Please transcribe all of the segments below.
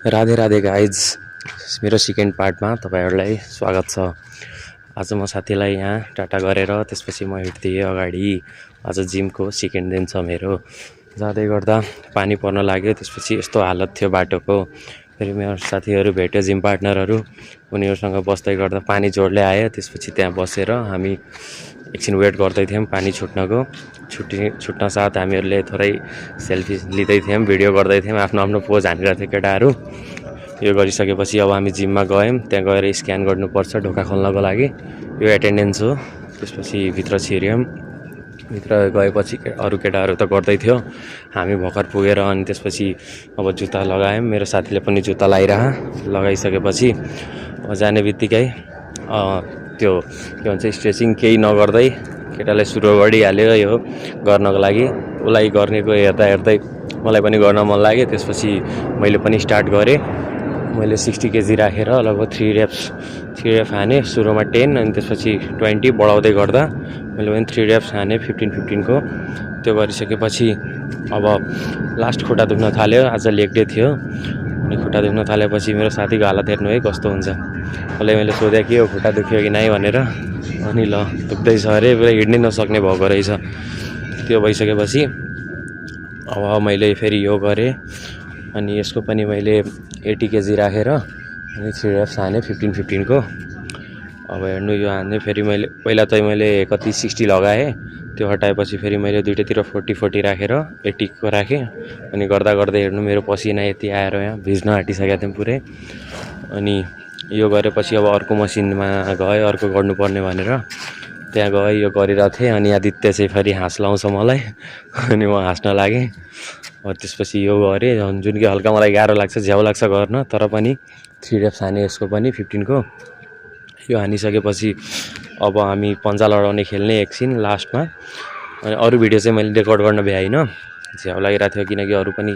Radhe Radhe guys, मेरो second पार्टमा तपाईहरुलाई स्वागत छ। आज म साथीलाई यहाँ टाटा गरेर त्यसपछि म हिँड्दिएँ अगाडि। आज जिमको सेकेन्ड दिन छ मेरो। जाँदै गर्दा पानी पर्न लाग्यो, त्यसपछि यस्तो हालत थियो बाटोको। फेरि मेरो साथीहरु भेट्यो, जिम पार्टनरहरु, उनीहरुसँग बस्दै गर्दा पानी जोडले आयो। त्यसपछि त्यहाँ बसेर हामी एकछिन वेट गर्दै थियौं पानी छुट्नको। छुट्न साथ हामीहरुले थोरै सेल्फी लिँदै थियौं, भिडियो गर्दै थियौं, आफ्नो आफ्नो पोज हानिरहेको थियो केटाहरु। यो गरिसकेपछि अब हामी जिममा गयौं। त्यहाँ गएर स्क्यान गर्नुपर्छ ढोका खोल्नको लागि। यो एटेन्डेन्स हो। त्यसपछि भित्र छिर्यौं। भित्र गएपछि अरु केटाहरु त गर्दै थियो, हामी भर्खर पुगेर अनि त्यसपछि अब जुत्ता लगायौं। मेरो साथीले पनि जुत्ता लगाइसकेपछि जाने बित्तिकै त्यो के भन्छ स्ट्रेचिङ केही नगर्दै केटाले सुरु गरिहाल्यो यो गर्नको लागि। उलाई गर्नेको हेर्दै मलाई पनि गर्न मन लाग्यो। त्यसपछि मैले पनि स्टार्ट गरे। मैले 60 केजी राखेर लगभग 3 रेप्स हाने। सुरुमा 10 अनि त्यसपछि 20 बढाउँदै गर्दा मैले पनि 3 रेप्स हाने 15 को। त्यो गरिसकेपछि अब लास्ट खुट्टा दुख्न थाल्यो। आज लेग डे थियो अनि खुट्टा दुख्न थालेपछि मेरो साथीको हालत हेर्नु है कस्तो हुन्छ। मैले सोधे कि यो खुट्टा दुख्यो कि नै भनेर, अनि ल दुख्दैछ अरे, पुरै हिँड्नै नसक्ने भएको रहेछ। त्यो भइसकेपछि अब मैले फेरि यो गरेँ अनि यसको पनि मैले 80 केजी राखेर अनि 3 रेप्स हाने 15 को। अब हेर्नु यो हान्ने फेरि मैले पहिला चाहिँ मैले कति 60 लगाएँ, त्यो हटाएपछि फेरि मैले दुईटातिर 40 राखेर 80 को राखेँ। अनि गर्दा हेर्नु मेरो पसिना यति आएर यहाँ भिज्न आँटिसकेको थिएँ पुरै। अनि यो गरेपछि अब अर्को मसिनमा गएँ, अर्को गर्नुपर्ने भनेर त्यहाँ गएँ, यो गरिरहेको थिएँ। अनि आदित्य चाहिँ फेरि हाँस लाउँछ मलाई अनि म हाँस्न लागेँ। अब त्यसपछि यो गरेँ, जुन कि हल्का मलाई गाह्रो लाग्छ, झ्याउ लाग्छ गर्न, तर पनि 3 रेप्स हाने यसको पनि 15 को। यो हानिसकेपछि अब हामी पन्जा लडाउने खेल्ने एकछिन लास्टमा। अनि अरू भिडियो चाहिँ मैले रेकर्ड गर्न भ्याइनँ, झ्याउ लागिरहेको थियो किनकि अरू पनि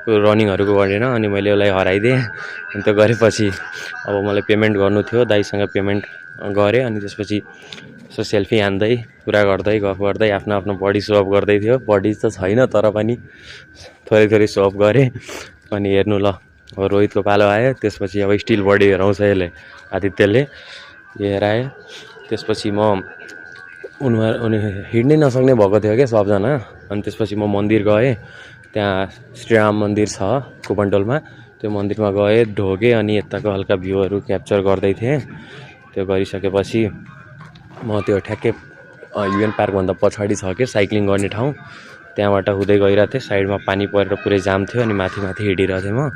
रनिङहरूको गरेन। अनि मैले यसलाई हराइदिएँ। अनि त्यो गरेपछि अब मलाई पेमेन्ट गर्नु थियो, दाइसँग पेमेन्ट गरेँ। अनि त्यसपछि यसो सेल्फी हान्दै कुरा गर्दै गफ गर्दै आफ्नो बडी सो अफ गर्दै थियो। बडी त छैन तर पनि थोरै सो अफ गरेँ। अनि हेर्नु ल, अब रोहितको पालो आयो। त्यसपछि अब स्टिल बडी हेराउँछ यसले, आदित्यले यो हेरायो। त्यसपछि म उनी हिँड्नै नसक्ने भएको थियो क्या सबजना। अनि त्यसपछि म मन्दिर गएँ, त्यहाँ श्रीराम मन्दिर छ कुपनटोलमा, त्यो मन्दिरमा गएँ, ढोगेँ। अनि यताको हल्का भ्यूहरू क्याप्चर गर्दै थिएँ। त्यो गरिसकेपछि म त्यो ठ्याक्कै युएन पार्कभन्दा पछाडि छ कि साइक्लिङ गर्ने ठाउँ, त्यहाँबाट हुँदै गइरहेको थिएँ। साइडमा पानी परेर पुरै जाम थियो अनि माथि हिँडिरहेको थिएँ म।